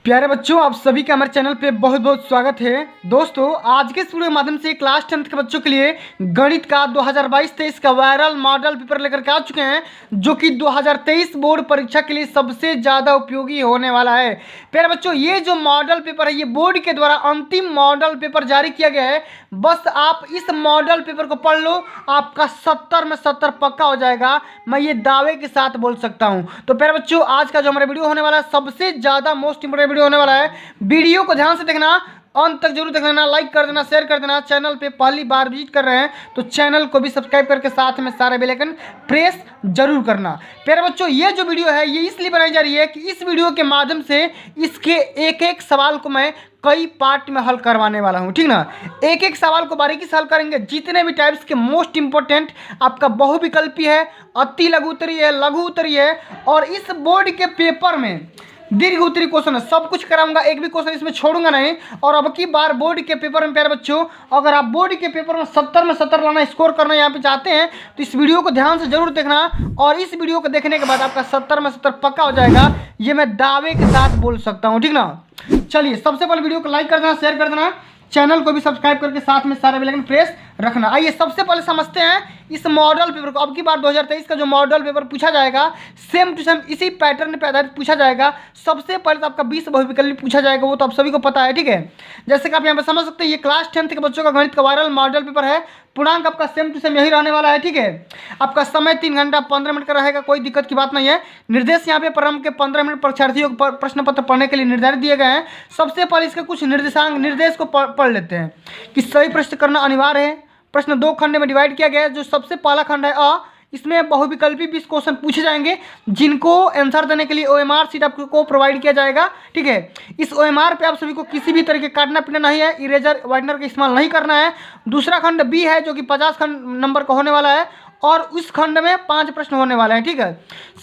प्यारे बच्चों, आप सभी का हमारे चैनल पे बहुत बहुत स्वागत है। दोस्तों, आज के इस वीडियो के माध्यम से क्लास 10th के बच्चों के लिए गणित का 2022-23 का वायरल मॉडल पेपर लेकर के आ चुके हैं, जो कि 2023 बोर्ड परीक्षा के लिए सबसे ज़्यादा उपयोगी होने वाला है। प्यारे बच्चों, ये जो मॉडल पेपर है, ये बोर्ड के द्वारा अंतिम मॉडल पेपर जारी किया गया है। बस आप इस मॉडल पेपर को पढ़ लो, आपका 70 में 70 पक्का हो जाएगा। मैं ये दावे के साथ बोल सकता हूँ। तो प्यारे बच्चों, आज का जो हमारा वीडियो होने वाला है, सबसे ज़्यादा मोस्ट इंपोर्टेंट वीडियो होने वाला है। वीडियो को ध्यान से देखना, अंत तक जरूर देख लेना, लाइक कर देना, शेयर कर देना। चैनल पे पहली बार विजिट कर रहे हैं तो चैनल को भी सब्सक्राइब करके साथ में सारे बेल आइकन प्रेस जरूर करना। प्यारे बच्चों, ये जो वीडियो है ये इसलिए बनाई जा रही है कि इस वीडियो के माध्यम से इसके एक एक सवाल को मैं कई पार्ट में हल करवाने वाला हूँ, ठीक ना। एक एक सवाल को बारीकी से हल करेंगे। जितने भी टाइप्स के मोस्ट इंपॉर्टेंट आपका बहुविकल्पी है, अति लघु उत्तरीय है, लघु उत्तरीय है, और इस बोर्ड के पेपर में दीर्घ उत्तरीय क्वेश्चन है, सब कुछ कराऊंगा, एक भी क्वेश्चन इसमें छोड़ूंगा नहीं। और अब की बार बोर्ड के पेपर में प्यारे बच्चों, अगर आप बोर्ड के पेपर में 70 में 70 लाना, स्कोर करना यहाँ पे चाहते हैं तो इस वीडियो को ध्यान से जरूर देखना। और इस वीडियो को देखने के बाद आपका 70 में 70 पक्का हो जाएगा, ये मैं दावे के साथ बोल सकता हूँ, ठीक ना। चलिए, सबसे पहले वीडियो को लाइक कर देना, शेयर कर देना, चैनल को भी सब्सक्राइब करके साथ में सारे बेल आइकन प्रेस रखना। आइए सबसे पहले समझते हैं इस मॉडल पेपर को। अब की बार 2023 का जो मॉडल पेपर पूछा जाएगा, सेम टू सेम इसी पैटर्न पे आधारित पूछा जाएगा। सबसे पहले तो आपका 20 बहुविकल्पी पूछा जाएगा, वो तो आप सभी को पता है, ठीक है। जैसे कि आप यहाँ पे समझ सकते हैं, ये क्लास 10th के बच्चों का गणित का वायरल मॉडल पेपर है। पूर्णांक आपका सेम टू सेम यही रहने वाला है, ठीक है। आपका समय 3 घंटा 15 मिनट का रहेगा, कोई दिक्कत की बात नहीं है। निर्देश यहाँ पे प्रारंभ के 15 मिनट परीक्षार्थियों को प्रश्न पत्र पढ़ने के लिए निर्धारित दिए गए हैं। सबसे पहले इसके कुछ निर्देश को पढ़ लेते हैं कि सही प्रश्न करना अनिवार्य है। प्रश्न 2 खंड में डिवाइड किया गया है। जो सबसे पहला खंड है अ, इसमें बहुविकल्पी 20 क्वेश्चन पूछे जाएंगे, जिनको आंसर देने के लिए OMR शीट आपको प्रोवाइड किया जाएगा, ठीक है। इस OMR पे आप सभी को किसी भी तरह के काटना पीटना नहीं है, इरेजर वाइटनर का इस्तेमाल नहीं करना है। दूसरा खंड बी है, जो कि 50 खंड नंबर का होने वाला है, और उस खंड में 5 प्रश्न होने वाले हैं, ठीक है।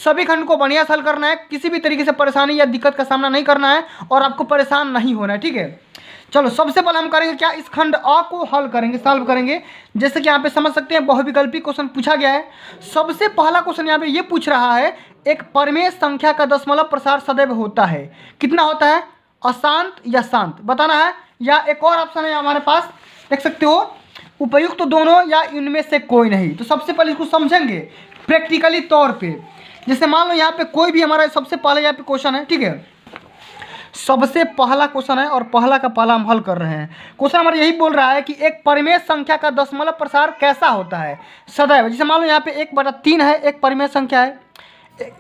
सभी खंड को बढ़िया से हल करना है, किसी भी तरीके से परेशानी या दिक्कत का सामना नहीं करना है, और आपको परेशान नहीं होना है, ठीक है। चलो, सबसे पहले हम करेंगे क्या, इस खंड अ को हल करेंगे, सॉल्व करेंगे। जैसे कि यहाँ पे समझ सकते हैं, बहुविकल्पी क्वेश्चन पूछा गया है। सबसे पहला क्वेश्चन यहाँ पे ये पूछ रहा है, एक परिमेय संख्या का दशमलव प्रसार सदैव होता है, कितना होता है, अशांत या शांत बताना है। या एक और ऑप्शन है हमारे पास, देख सकते हो, उपयुक्त तो दोनों या इनमें से कोई नहीं। तो सबसे पहले इसको समझेंगे प्रैक्टिकली तौर पे। जैसे मान लो यहाँ पे कोई भी हमारा सबसे पहले यहाँ पे क्वेश्चन है, ठीक है। सबसे पहला क्वेश्चन है और पहला का पहला हम हल कर रहे हैं। क्वेश्चन हमारा यही बोल रहा है कि एक परिमेय संख्या का दशमलव प्रसार कैसा होता है, सदैव। जैसे मान लो यहाँ पे 1/3 है, एक परिमेय संख्या है,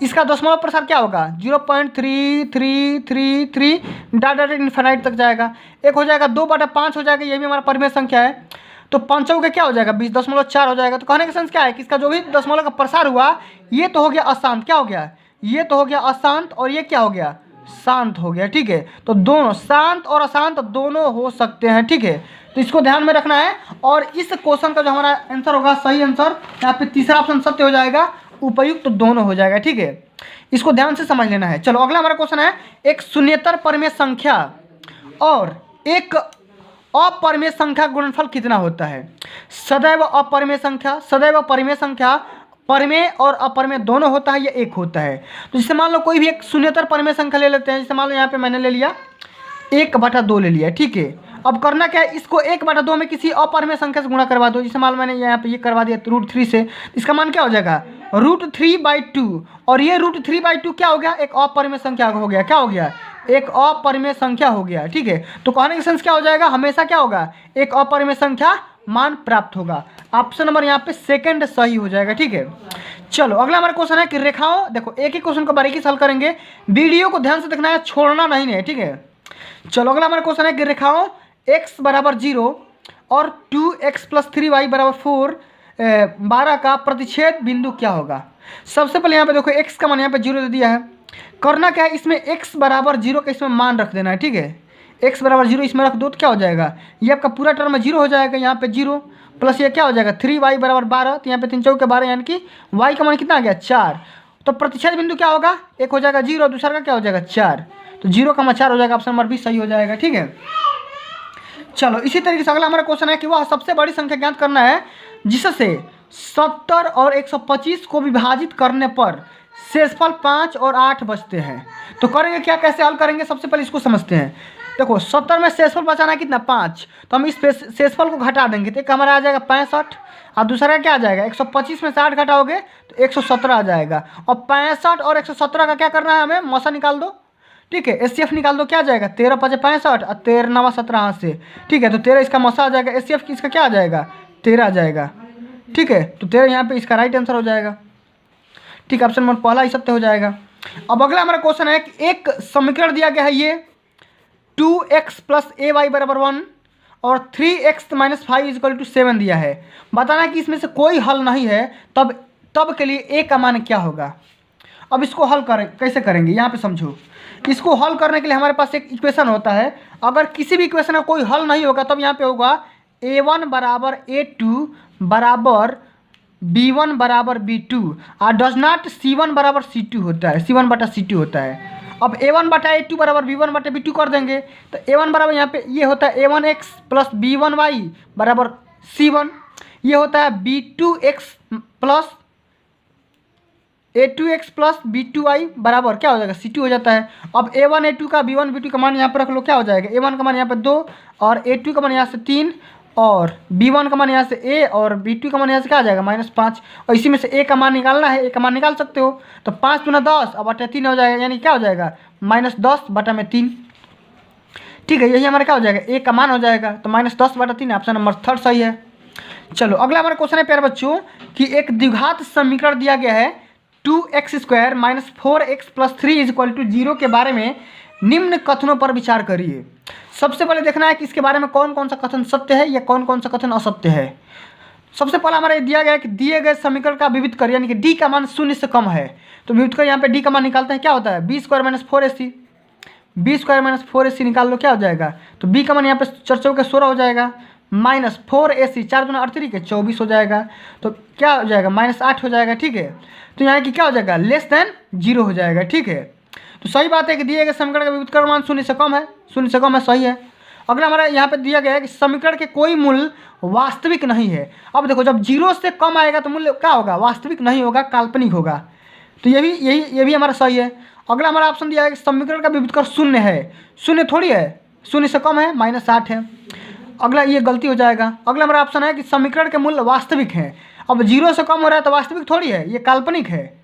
इसका दशमलव प्रसार क्या होगा, 0.3333 डाटा इन्फिनाइट तक जाएगा। एक हो जाएगा 2/5 हो जाएगा, ये भी हमारा परिमेय संख्या है। तो पाँचों का क्या हो जाएगा, 20.4 हो जाएगा। तो कहने का सेंस क्या है कि इसका जो भी दशमलव का प्रसार हुआ, ये तो हो गया अशांत, क्या हो गया, ये तो हो गया अशांत, और ये क्या हो गया, शांत हो गया, ठीक है। तो दोनों शांत और अशांत दोनों हो सकते हैं, ठीक है। तो इसको ध्यान में रखना है। और इस क्वेश्चन का जो हमारा आंसर होगा, सही आंसर यहाँ पे तीसरा ऑप्शन सत्य हो जाएगा, उपयुक्त तो दोनों हो जाएगा, ठीक है। इसको ध्यान से समझ लेना है। चलो, अगला हमारा क्वेश्चन है, एक शून्येतर परिमेय संख्या और एक अपरिमेय संख्या का गुणनफल कितना होता है। सदैव अपरिमेय संख्या, सदैव परिमेय संख्या, परिमेय और अपरिमेय दोनों होता है, या एक होता है। तो जैसे मान लो कोई भी एक शून्येतर परिमेय संख्या ले लेते हैं। जैसे मान लो यहाँ पे मैंने ले लिया 1/2 ले लिया, ठीक है। अब करना क्या है, इसको 1/2 में किसी अपरिमेय संख्या से गुणा करवा दो। जैसे मान लो मैंने यहाँ पे ये करवा दिया √3 से, इसका मान क्या हो जाएगा, √3/2। और ये √3/2 क्या हो गया, एक अपरिमेय संख्या हो गया, क्या हो गया, एक अपरिमेय संख्या हो गया, ठीक है। तो कहने का सेंस क्या हो जाएगा, हमेशा क्या होगा, एक अपरिमेय संख्या मान प्राप्त होगा। ऑप्शन नंबर यहाँ पे सेकंड सही हो जाएगा, ठीक है। चलो, अगला हमारा क्वेश्चन है कि रेखाओं, देखो एक ही क्वेश्चन को बारीकी से हल करेंगे, वीडियो को ध्यान से देखना है, छोड़ना नहीं है, ठीक है। चलो, अगला हमारा क्वेश्चन है कि रेखाओं x = 0 और 2x + 3y = 4 12 का प्रतिच्छेद बिंदु क्या होगा। सबसे पहले यहाँ पे देखो, x का मान यहाँ पे 0 दे दिया है। करना क्या है, इसमें x = 0 का इसमें मान रख देना है, ठीक है। x = 0 इसमें रख दो तो क्या हो जाएगा, ये आपका पूरा टर्म 0 हो जाएगा। यहाँ पे 0 प्लस ये क्या हो जाएगा, 3y = 12। तो यहाँ पे 3 चौके 12, यानी कि y का मान कितना आ गया, 4। तो प्रतिच्छेद बिंदु क्या होगा, एक हो जाएगा 0, दूसरा का क्या हो जाएगा 4। तो 0 का मान 4 हो जाएगा, ऑप्शन नंबर बी सही हो जाएगा, ठीक है। चलो, इसी तरीके से अगला हमारा क्वेश्चन है कि वह सबसे बड़ी संख्या ज्ञात करना है जिससे 70 और 125 को विभाजित करने पर शेषफल 5 और 8 बचते हैं। तो करेंगे क्या, कैसे हल करेंगे, सबसे पहले इसको समझते हैं। देखो 70 में शेषफल बचाना है कितना 5, तो हम इस शेषफल को घटा देंगे तो एक हमारा आ जाएगा 65 और दूसरा क्या आ जाएगा 125 में से 8 घटाओगे तो 117 आ जाएगा। और 65 और 117 का क्या करना है, हमें मौसा निकाल दो। ठीक है, एचसीएफ निकाल दो, क्या आ जाएगा 13 × 5 = 65 और 13 × 9 = 17 हाथ से। ठीक है, तो 13 इसका मौसा आ जाएगा, एचसीएफ इसका क्या आ जाएगा 13 आ जाएगा। ठीक है, तो 13 यहाँ पे इसका राइट आंसर हो जाएगा। ठीक है, ऑप्शन नंबर पहला ही सत्य हो जाएगा। अब अगला हमारा क्वेश्चन है कि एक समीकरण दिया गया है ये 2x + ay = 1 और 3x - 5 = 7 दिया है। बताना है कि इसमें से कोई हल नहीं है, तब के लिए a का मान क्या होगा। अब इसको हल कैसे करेंगे, यहाँ पे समझो। इसको हल करने के लिए हमारे पास एक इक्वेशन होता है। अगर किसी भी इक्वेशन का कोई हल नहीं होगा तब यहाँ पे होगा a1 = a2 = b1 = b2 और डज नॉट c1 = c2 होता है, c1/c2 होता है। अब a1/a2 = b1/b2 कर देंगे तो a1 बराबर यहाँ पे ये होता है a1x + b1y = c1, ये होता है b2x + a2x + b2y बराबर क्या हो जाएगा c2 हो जाता है। अब a1 a2 का b1 b2 का मान यहाँ पर रख लो, क्या हो जाएगा a1 का मान यहाँ पे 2 और a2 का मान यहाँ से 3 और b1 का मान यहाँ से a और b2 का मान यहाँ से क्या आ जाएगा -5। और इसी में से a का मान निकालना है, a का मान निकाल सकते हो तो 5 × 10 और 3 हो जाएगा, यानी क्या हो जाएगा -10/3। ठीक है, यही हमारा क्या हो जाएगा a का मान हो जाएगा, तो -10/3 ऑप्शन नंबर 3 सही है। चलो अगला हमारा क्वेश्चन है प्यारे बच्चों कि एक द्विघात समीकरण दिया गया है 2x² - 4x + 3 = 0 के बारे में निम्न कथनों पर विचार करिए। सबसे पहले देखना है कि इसके बारे में कौन कौन सा कथन सत्य है या कौन कौन सा कथन असत्य है। सबसे पहला हमारा ये दिया गया है कि दिए गए समीकरण का विविध कर, यानी कि डी का मान 0 से कम है, तो विविध कर यहाँ पे डी का मान निकालते हैं, क्या होता है b² - 4ac, b² - 4ac निकाल लो, क्या हो जाएगा तो b का मान यहाँ पे 4 × 16 हो जाएगा -4ac 4 × 8 = 24 हो जाएगा, तो क्या हो जाएगा -8 हो जाएगा। ठीक है, तो यहाँ की क्या हो जाएगा <0 हो जाएगा। ठीक है, तो सही बात है कि दिए गए समीकरण का विविध मान 0 से कम है, 0 से कम है, सही है। अगला हमारा यहाँ पे दिया गया है कि समीकरण के कोई मूल्य वास्तविक नहीं है। अब देखो जब 0 से कम आएगा तो मूल्य क्या होगा, वास्तविक नहीं होगा, काल्पनिक होगा, तो ये भी हमारा सही है। अगला हमारा ऑप्शन दिया है कि समीकरण का विविध 0 है, 0 थोड़ी है, 0 से कम है, -8 है। अगला ये गलती हो जाएगा। अगला हमारा ऑप्शन है कि समीकरण के मूल्य वास्तविक है। अब 0 से कम हो रहा है तो वास्तविक थोड़ी है, ये काल्पनिक है,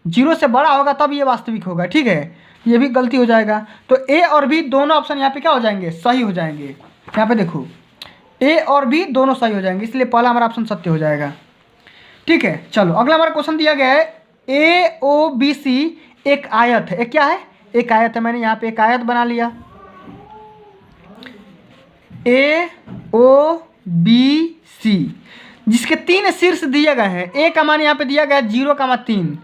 0 से बड़ा होगा तब ये वास्तविक होगा। ठीक है, ये भी गलती हो जाएगा। तो ए और बी दोनों ऑप्शन यहाँ पे क्या हो जाएंगे, सही हो जाएंगे। यहाँ पे देखो ए और बी दोनों सही हो जाएंगे, इसलिए पहला हमारा ऑप्शन सत्य हो जाएगा। ठीक है, चलो अगला हमारा क्वेश्चन दिया गया है AOBC एक आयत है। क्या है, एक आयत है। मैंने यहाँ पे एक आयत बना लिया AOBC जिसके 3 शीर्ष दिए गए हैं। ए का मान यहाँ पे दिया गया है 0,3,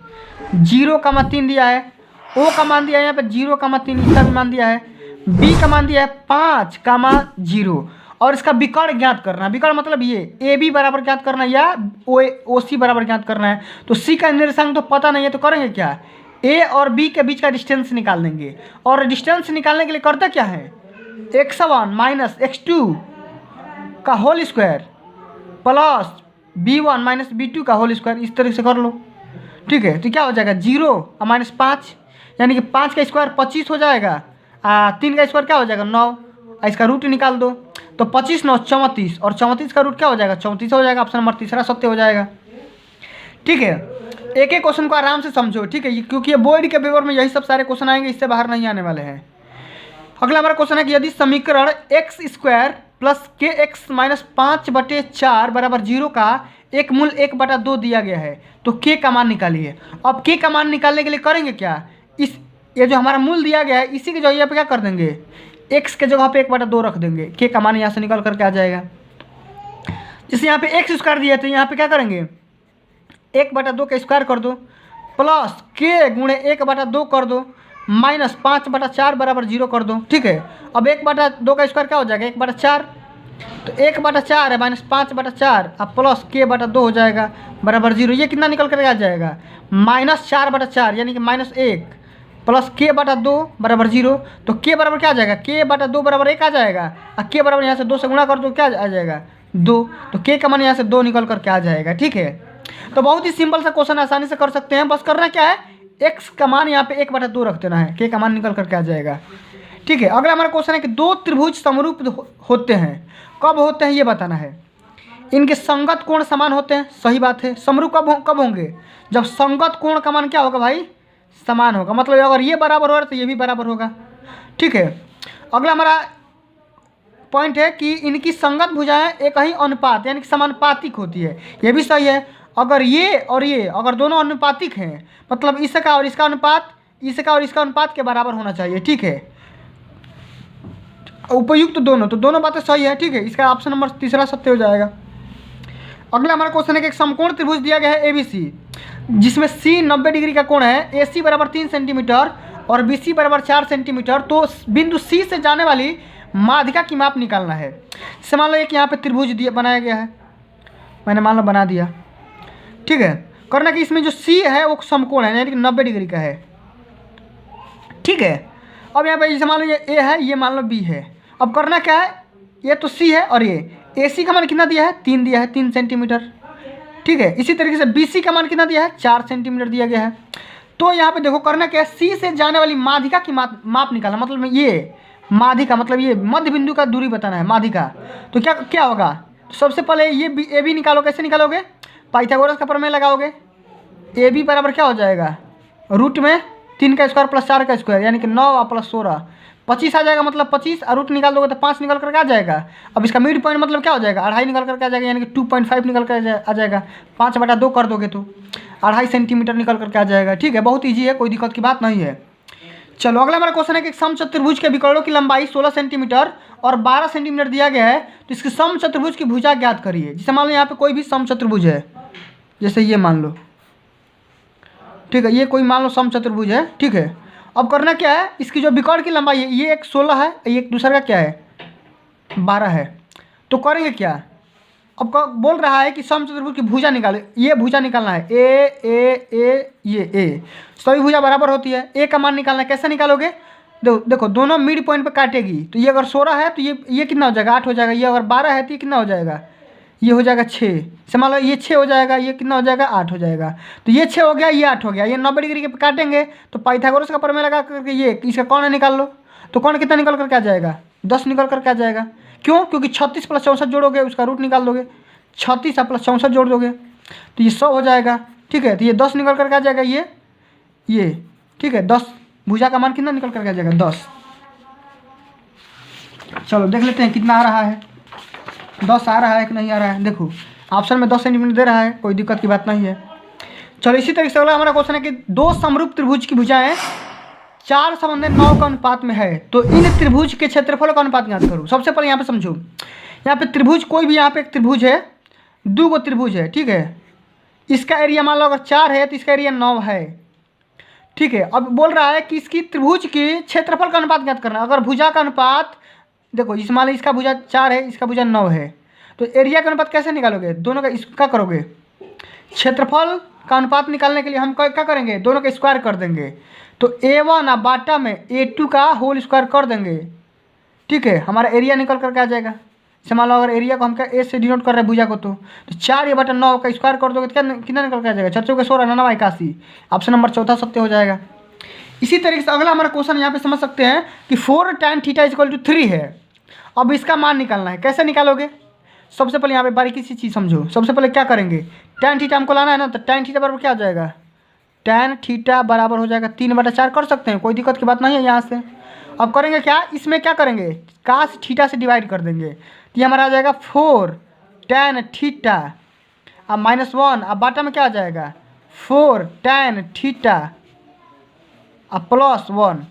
0,3 दिया है। ओ का मान दिया है यहाँ पे 0,3, इसका भी मान दिया है। बी का मान दिया है 5,0 और इसका विकर्ण ज्ञात करना है। विकर्ण मतलब ये ए बी बराबर ज्ञात करना है या ओ सी बराबर ज्ञात करना है। तो सी का निर्देशांक तो पता नहीं है, तो करेंगे क्या, ए और बी के बीच का डिस्टेंस निकाल देंगे। और डिस्टेंस निकालने के लिए करते क्या है, x1 - x2 का whole square plus b1 - b2 का होल स्क्वायर, इस तरह से कर लो। ठीक है, तो क्या हो जाएगा 0 और -5, यानी कि 5 का स्क्वायर 25 हो जाएगा, 3 का स्क्वायर क्या हो जाएगा 9, इसका रूट निकाल दो तो 25 × 9 = 34 और 34 का रूट क्या हो जाएगा 34 हो जाएगा। ऑप्शन नंबर 3 सत्य हो जाएगा। ठीक है, एक एक क्वेश्चन को आराम से समझो। ठीक है, क्योंकि ये बोर्ड के पेपर में यही सब सारे क्वेश्चन आएंगे, इससे बाहर नहीं आने वाले हैं। अगला हमारा क्वेश्चन है कि यदि समीकरण x² + kx - 5/4 = 0 का एक मूल्य 1/2 दिया गया है तो k का मान निकालिए। अब k का मान निकालने के लिए करेंगे क्या, ये जो हमारा मूल्य दिया गया है इसी के जगह पे क्या कर देंगे, x के जगह पे 1/2 रख देंगे, k का मान यहाँ से निकल करके आ जाएगा। जैसे यहाँ पे x² दिया तो यहाँ पे क्या करेंगे 1/2 का स्क्वायर कर दो प्लस k × 1/2 कर दो माइनस 5/4 = 0 कर दो। ठीक है, अब 1/2 का स्क्वायर क्या हो जाएगा 1/4, तो 1/4 है -5/4 अब प्लस k/2 हो जाएगा बराबर 0। ये कितना निकल कर आ जाएगा -4/4, यानी कि -1 प्लस k/2 बराबर 0। तो k बराबर क्या आ जाएगा k/2 बराबर 1 आ जाएगा और k बराबर यहाँ से 2 से गुणा कर दो क्या आ जाएगा 2, तो k का मान यहाँ से 2 निकल करके आ जाएगा। ठीक है, तो बहुत ही सिंपल सा क्वेश्चन आसानी से कर सकते हैं। बस करना क्या है, एक्स का मान यहाँ पे 1/2 रख देना है, के का मान निकल करके आ जाएगा। ठीक है, अगला हमारा क्वेश्चन है कि दो त्रिभुज समरूप होते हैं, कब होते हैं ये बताना है। इनके संगत कोण समान होते हैं, सही बात है। समरूप कब होंगे, जब संगत कोण का मान क्या होगा भाई, समान होगा। मतलब अगर ये बराबर हो रहा है तो ये भी बराबर होगा। ठीक है, अगला हमारा पॉइंट है कि इनकी संगत भुजाएं एक ही अनुपात यानी कि समानुपातिक होती है, ये भी सही है। अगर ये और ये अगर दोनों अनुपातिक हैं, मतलब इसका और इसका अनुपात इसका और इसका अनुपात के बराबर होना चाहिए। ठीक है, उपयुक्त दोनों, तो दोनों बातें सही है। ठीक है, इसका ऑप्शन नंबर तीसरा सत्य हो जाएगा। अगला हमारा क्वेश्चन है कि एक समकोण त्रिभुज दिया गया है ABC, जिसमें C 90 डिग्री का कोण है, AC बराबर 3 सेंटीमीटर और BC बराबर 4 सेंटीमीटर। तो बिंदु C से जाने वाली माध्यिका की माप निकालना है। जैसे मान लो एक यहाँ पे त्रिभुज दिया बनाया गया है, मैंने मान लो बना दिया। ठीक है, करना कि इसमें जो C है वो समकोण है यानी कि 90 डिग्री का है। ठीक है, अब यहाँ पे जैसे मान लो ये A है, ये मान लो B है। अब करना क्या है, ये तो C है और ये AC का मान कितना दिया है, 3 दिया है, 3 सेंटीमीटर। ठीक है, इसी तरीके से BC का मान कितना दिया है, 4 सेंटीमीटर दिया गया है। तो यहाँ पे देखो करना क्या है, C से जाने वाली माध्यिका की माप निकालना। मतलब ये माध्यिका मतलब ये मध्य बिंदु का दूरी बताना है, माध्यिका। तो क्या क्या होगा, तो सबसे पहले ये AB निकालो। कैसे निकालोगे, पाइथागोरस का प्रमेय लगाओगे। AB बराबर क्या हो जाएगा, रूट में 3 का स्क्वायर प्लस 4 का स्क्वायर यानी कि 9 प्लस 16 25 आ जाएगा। मतलब 25 और रूट निकाल दोगे तो 5 निकल करके आ जाएगा। अब इसका मिड पॉइंट मतलब क्या हो जाएगा, 2.5 निकल करके आ जाएगा यानी कि 2.5 निकल कर आ जाएगा। 5/2 कर दोगे तो 2.5 सेंटीमीटर निकल करके आ जाएगा। ठीक है, बहुत ईजी है, कोई दिक्कत की बात नहीं है। चलो अगला हमारा क्वेश्चन है कि समचतुर्भुज के विकर्णों की लंबाई 16 सेंटीमीटर और 12 सेंटीमीटर दिया गया है, तो इसकी समचतुर्भुज की भुजा ज्ञात करिए। जैसे मान लो यहाँ पे कोई भी समचतुर्भुज है, जैसे ये मान लो। ठीक है, ये कोई मान लो समचतुर्भुज है। ठीक है, अब करना क्या है, इसकी जो विकर्ण की लंबाई है, ये एक 16 है, ये एक दूसरा का क्या है 12 है। तो करेंगे क्या, अब बोल रहा है कि समचतुर्भुज की भुजा निकाले। ये भुजा निकालना है, ये ए सभी भुजा बराबर होती है। ए का मान निकालना है, कैसे निकालोगे, देखो दोनों मिड पॉइंट पे काटेगी। तो ये अगर 16 है तो ये कितना हो जाएगा, 8 हो जाएगा। ये अगर 12 है तो ये कितना हो जाएगा, ये हो जाएगा 6। से मान लो ये 6 हो जाएगा, ये कितना हो जाएगा 8 हो जाएगा। तो ये 6 हो गया, ये 8 हो गया। ये 90 डिग्री के काटेंगे तो पाइथागोरस का प्रमेय लगा करके ये इसका कौन निकाल लो। तो कौन कितना निकल करके आ जाएगा, 10 निकल करके आ जाएगा। क्यों, क्योंकि 36 प्लस 64 जोड़ोगे, उसका रूट निकाल दोगे। 36 प्लस 64 जोड़ दोगे तो ये 100 हो जाएगा। ठीक है, तो ये 10 निकल करके आ जाएगा ये। ठीक है, 10 भुजा का मान कितना निकल करके आ जाएगा, 10। चलो देख लेते हैं कितना आ रहा है, 10 आ रहा है कि नहीं आ रहा है। देखो ऑप्शन में 10 सेंटीमीटर दे रहा है, कोई दिक्कत की बात नहीं है। चलो इसी तरीके से अगला हमारा क्वेश्चन है कि दो समरूप त्रिभुज की भुजाएं 4:9 का अनुपात में है, तो इन त्रिभुज के क्षेत्रफल का अनुपात ज्ञात करो। सबसे पहले यहाँ पे समझो, यहाँ पे त्रिभुज कोई भी यहाँ पे एक त्रिभुज है, 2 गो त्रिभुज है। ठीक है, इसका एरिया मान लो अगर 4 है तो इसका एरिया 9 है। ठीक है, अब बोल रहा है कि इसकी त्रिभुज के क्षेत्रफल का अनुपात ज्ञात करना। अगर भुजा का अनुपात देखो, इस मान लो इसका भुजा 4 है, इसका भुजा 9 है, तो एरिया का अनुपात कैसे निकालोगे, दोनों का इसका करोगे। क्षेत्रफल का अनुपात निकालने के लिए हम क्या करेंगे, दोनों का स्क्वायर कर देंगे। तो A1 और बाटा में A2 का होल स्क्वायर कर देंगे। ठीक है, हमारा एरिया निकल करके आ जाएगा। जैसे मान लो अगर एरिया को हम क्या ए से डिनोट कर रहे हैं भुजा को, तो 4A/9 का स्क्वायर कर दोगे तो कितना निकल के आ जाएगा, 4 के 16 9 81। ऑप्शन नंबर चौथा सत्य हो जाएगा। इसी तरीके से अगला हमारा क्वेश्चन यहाँ पे समझ सकते हैं कि 4 tan थीटा = 3 है। अब इसका मान निकालना है, कैसे निकालोगे। सबसे पहले यहाँ पे बारीकी सी चीज़ समझो। सबसे पहले क्या करेंगे, tan थीटा हमको लाना है ना, तो tan थीटा बराबर क्या हो जाएगा, tan थीटा बराबर हो जाएगा 3/4 कर सकते हैं, कोई दिक्कत की बात नहीं है यहाँ से। अब करेंगे क्या, इसमें क्या करेंगे, cos थीटा से डिवाइड कर देंगे। तो ये हमारा आ जाएगा 4 tan थीटा अब -1, अब बाटा में क्या आ जाएगा 4 tan थीटा अब +1।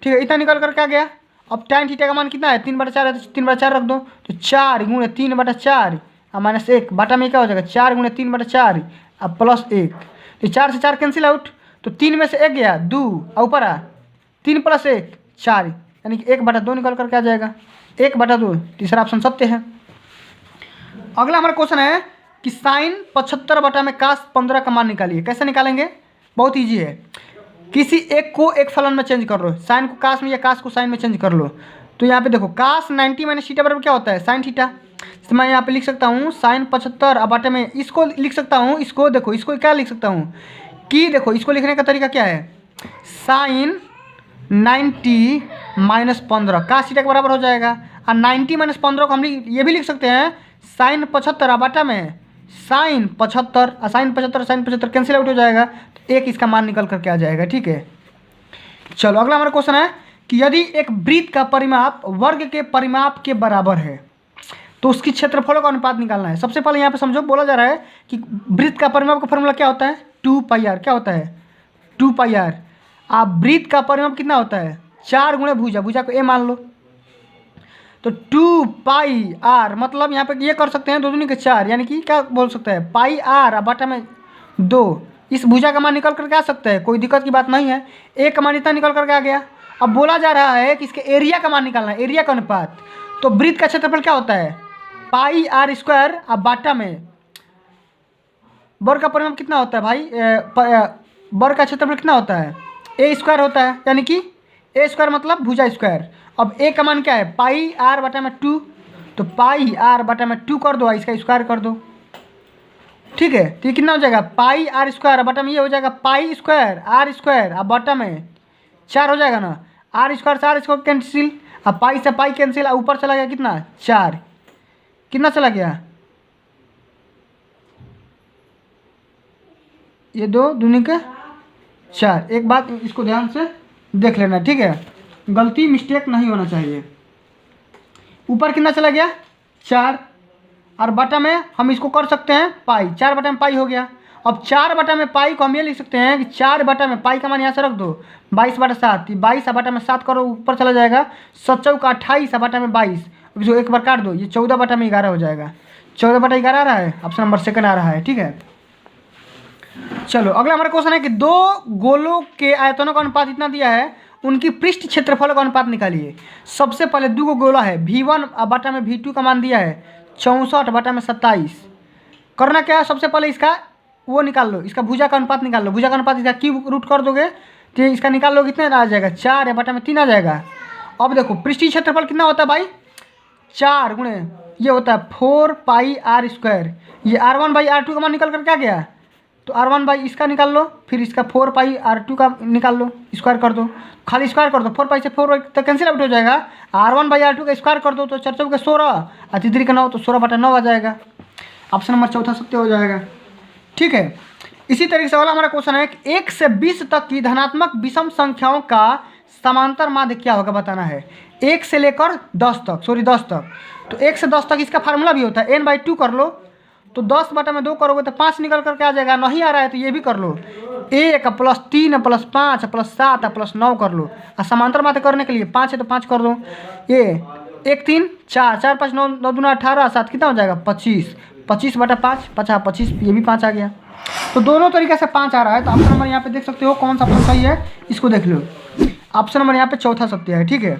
ठीक है, इतना निकल कर क्या गया। अब tan थीटा का मान कितना है, 3/4 है, तो 3/4 रख दो। तो 4 × 3/4 और -1 बाटा में क्या हो जाएगा, 4 × 3/4 अब +1। तो 4 से 4 कैंसिल आउट, तो 3 में से 1 गया 2 और ऊपर आ 3 + 1 4 यानी कि 1/2 निकल करके आ जाएगा, 1/2। तीसरा ऑप्शन सत्य है। अगला हमारा क्वेश्चन है कि sin 75 में cos 15 का मान निकालिए। कैसे निकालेंगे, बहुत ईजी है। किसी एक को एक फलन में चेंज कर लो, साइन को कास में या कास को साइन में चेंज कर लो। तो यहाँ पे देखो cos 90 - थीटा बराबर क्या होता है, sin थीटा। तो मैं यहाँ पे लिख सकता हूँ साइन 75 अब बटे में इसको लिख सकता हूँ, इसको देखो, इसको क्या लिख सकता हूँ कि देखो इसको लिखने का तरीका क्या है, साइन 90 माइनस 15 का सीटा के बराबर हो जाएगा। और 90 माइनस 15 को हम ये भी लिख सकते हैं साइन 75 बटा में साइन 75, और साइन 75 कैंसिल आउट हो जाएगा, तो एक इसका मान निकल करके आ जाएगा। ठीक है, चलो अगला हमारा क्वेश्चन है कि यदि एक वृत्त का परिमाप वर्ग के परिमाप के बराबर है तो उसकी क्षेत्रफलों का अनुपात निकालना है। सबसे पहले यहाँ पे समझो, बोला जा रहा है कि वृत्त का परिमाप का फॉर्मूला क्या होता है, 2πr। क्या होता है, 2πr। आप वृत्त का परिमाप कितना होता है, 4 गुणे भुजा, भुजा को a मान लो, तो 2πr मतलब यहाँ पे ये कर सकते हैं 2 दूनी के 4, यानी कि क्या बोल सकते हैं पाई r बटा में 2। इस भुजा का मान निकल करके आ सकता है, कोई दिक्कत की बात नहीं है। a का मान इतना निकल करके आ गया। अब बोला जा रहा है कि इसके एरिया का मान निकालना है, एरिया का अनुपात। तो वृत्त का क्षेत्रफल क्या होता है, पाई r स्क्वायर अब बाटा में वर्ग का परिमाप कितना होता है भाई, वर्ग का क्षेत्रफल कितना होता है, a स्क्वायर होता है, यानी कि a स्क्वायर मतलब भुजा स्क्वायर। अब a का मान क्या है, पाई r बटा में 2, तो पाई r बटा में 2 कर दो, इसका स्क्वायर कर दो। ठीक है, तो ये कितना हो जाएगा, पाई r स्क्वायर बटा में ये हो जाएगा पाई स्क्वायर r स्क्वायर अब बटा में 4 हो जाएगा ना, r स्क्वायर से r स्क्वायर कैंसिल, अब पाई से पाई कैंसिल, ऊपर चला गया कितना 4, कितना चला गया, ये 2 दूनी के 4। एक बात इसको ध्यान से देख लेना, ठीक है, गलती मिस्टेक नहीं होना चाहिए। ऊपर कितना चला गया 4, और बटा में हम इसको कर सकते हैं पाई, 4 बटा में पाई हो गया। अब 4 बटा में पाई को हम ये लिख सकते हैं कि 4 बटा में पाई का मान यहाँ से रख दो 22 बटा 7, 22 बटा में 7 करो, ऊपर चला जाएगा 7 चौका 28 बटा में 22, जो एक बार काट दो, ये 14 बटा में 11 हो जाएगा। 14 बटा 11 आ रहा है, ऑप्शन नंबर सेकंड आ रहा है। ठीक है, चलो अगला हमारा क्वेश्चन है कि 2 गोलों के आयतनों का अनुपात इतना दिया है, उनकी पृष्ठ क्षेत्रफल का अनुपात निकालिए। सबसे पहले 2 गोला है, V1 बटा में V2 का मान दिया है 64 बटा में 27। करना क्या है, सबसे पहले इसका वो निकाल लो, इसका भुजा का अनुपात निकाल लो। भुजा का अनुपात इसका क्यूब रूट कर दोगे तो इसका निकाल लो, कितना आ जाएगा 4 बटा में 3 आ जाएगा। अब देखो पृष्ठीय क्षेत्रफल कितना होता है भाई, 4 गुणे ये होता है 4 पाई r स्क्वायर, ये r1 बाई r2 का मान निकल कर क्या गया, तो r1 बाई इसका निकाल लो, फिर इसका 4 पाई r2 का निकाल लो, स्क्वायर कर दो, खाली स्क्वायर कर दो, 4 पाई से 4 तो कैंसिल आउट हो जाएगा, r1 बाई r2 का स्क्वायर कर दो तो 4 चौके 16 और 3 का 9, तो 16 बटा 9 आ जाएगा। ऑप्शन नंबर चौथा सत्य हो जाएगा। ठीक है, इसी तरीके से वाला हमारा क्वेश्चन है कि 1 से 20 तक की धनात्मक विषम संख्याओं का समांतर माध्य क्या होगा बताना है। 1 से लेकर 10 तक, सॉरी 10 तक, तो 1 से 10 तक इसका फार्मूला भी होता है n/2 कर लो, तो 10 बटा में 2 करोगे तो 5 निकल करके आ जाएगा। नहीं आ रहा है तो ये भी कर लो, 1 + 3 + 5 + 7 + 9 कर लो, और समांतर माध्य करने के लिए 5 है तो 5 कर दो, ये 1 3 4 4 5 9 9 दूना 18 7 कितना हो जाएगा 25, 25 बटा 5 50 25, ये भी 5 आ गया। तो दोनों तरीके से 5 आ रहा है, तो ऑप्शन नंबर यहाँ पे देख सकते हो कौन सा ऑप्शन सही है, इसको देख लो। ऑप्शन नंबर यहाँ पे चौथा सत्य है। ठीक है,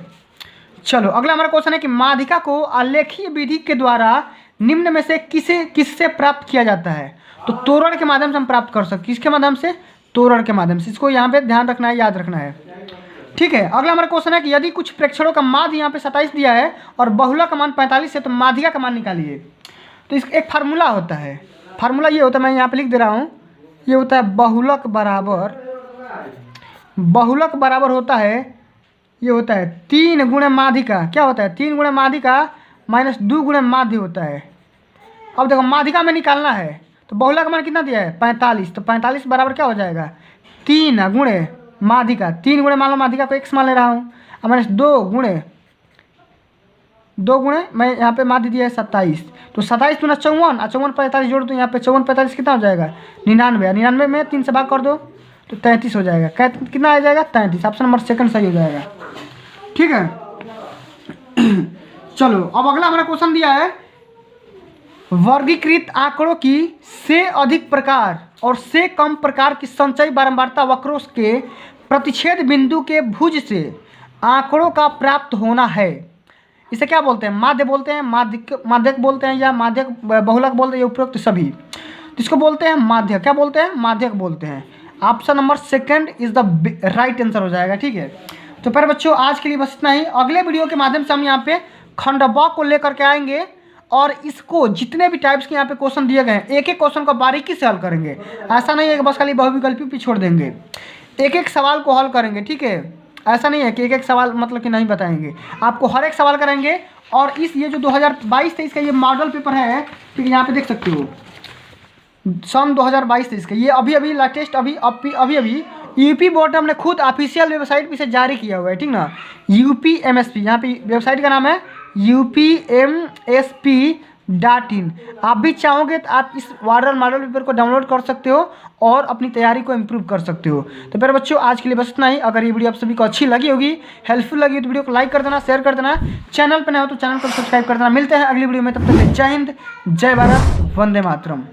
चलो अगला हमारा क्वेश्चन है कि माध्यिका को आलेखीय विधि के द्वारा निम्न में से किससे प्राप्त किया जाता है। तो तोरण के माध्यम से हम प्राप्त कर सकते, किसके माध्यम से, तोरण के माध्यम से। इसको यहाँ पे ध्यान रखना है, याद रखना है। ठीक है, अगला हमारा क्वेश्चन है कि यदि कुछ प्रेक्षणों का माध्य यहाँ पे 27 दिया है और बहुलक का मान 45 है, तो माध्यिका का मान निकालिए। तो इसका एक फार्मूला होता है, फार्मूला ये होता है, मैं यहाँ पे लिख दे रहा हूँ, ये होता है बहुलक बराबर होता है, ये होता है 3 गुणे माध्यिका। क्या होता है, 3 गुणे माध्यिका माइनस 2 गुणे माध्य होता है। अब देखो माध्यिका में निकालना है, तो बहुलक का मान कितना दिया है 45, तो 45 बराबर क्या हो जाएगा 3 गुणे माध्यिका, 3 गुणे मान लो माध्यिका को x मान ले रहा हूँ, और माइनस 2 गुणे मैं यहाँ पे माध्य दिया है 27, तो 27 दूना 54 और 54 45 जोड़ दो, यहाँ पे 54 45 कितना हो जाएगा 99, 99 में 3 से भाग कर दो तो 33 हो जाएगा। कितना आ जाएगा 33, ऑप्शन नंबर सेकंड सही हो जाएगा। ठीक है, चलो अब अगला हमारा क्वेश्चन दिया है वर्गीकृत आंकड़ों की से अधिक प्रकार और से कम प्रकार की संचयी बारंबारता वक्रों के प्रतिच्छेद बिंदु के भुज से आंकड़ों का प्राप्त होना है। इसे क्या बोलते हैं, माध्य बोलते हैं, माध्यक बोलते हैं, या माध्यक बहुलक बोलते हैं, ये उपरोक्त सभी, इसको बोलते हैं माध्यक। क्या बोलते हैं, माध्यक बोलते हैं। Option number second is the right answer हो जाएगा। ठीक है, तो प्यारे बच्चों आज के लिए बस इतना ही। अगले वीडियो के माध्यम से हम यहाँ पे खंड ब को लेकर के आएंगे और इसको जितने भी टाइप्स के यहाँ पे क्वेश्चन दिए गए हैं एक एक क्वेश्चन को बारीकी से हल करेंगे। ऐसा नहीं है कि बस खाली बहुविकल्पी पे छोड़ देंगे, एक एक सवाल को हल करेंगे, ठीक है। ऐसा नहीं है कि एक एक सवाल मतलब कि नहीं बताएंगे, आपको हर एक सवाल कराएंगे। और इस ये जो 2022-23 का ये मॉडल पेपर है, ठीक है, यहाँ पे देख सकते हो सन 2022-23 का, ये अभी लेटेस्ट अभी यूपी बोर्ड ने हमने खुद ऑफिशियल वेबसाइट पे से जारी किया हुआ है, ठीक ना। UPMSP, यहाँ पे वेबसाइट का नाम है UPMSP.in। आप भी चाहोगे तो आप इस वायरल मॉडल पेपर को डाउनलोड कर सकते हो और अपनी तैयारी को इम्प्रूव कर सकते हो। तो फिर बच्चों आज के लिए बस इतना ही। अगर ये वीडियो आप सभी को अच्छी लगी होगी, हेल्पफुल लगी तो वीडियो को लाइक कर देना, शेयर कर देना, चैनल पर नए हो तो चैनल को सब्सक्राइब कर देना। मिलते हैं अगली वीडियो में, तब तक जय हिंद, जय भारत, वंदे मातरम।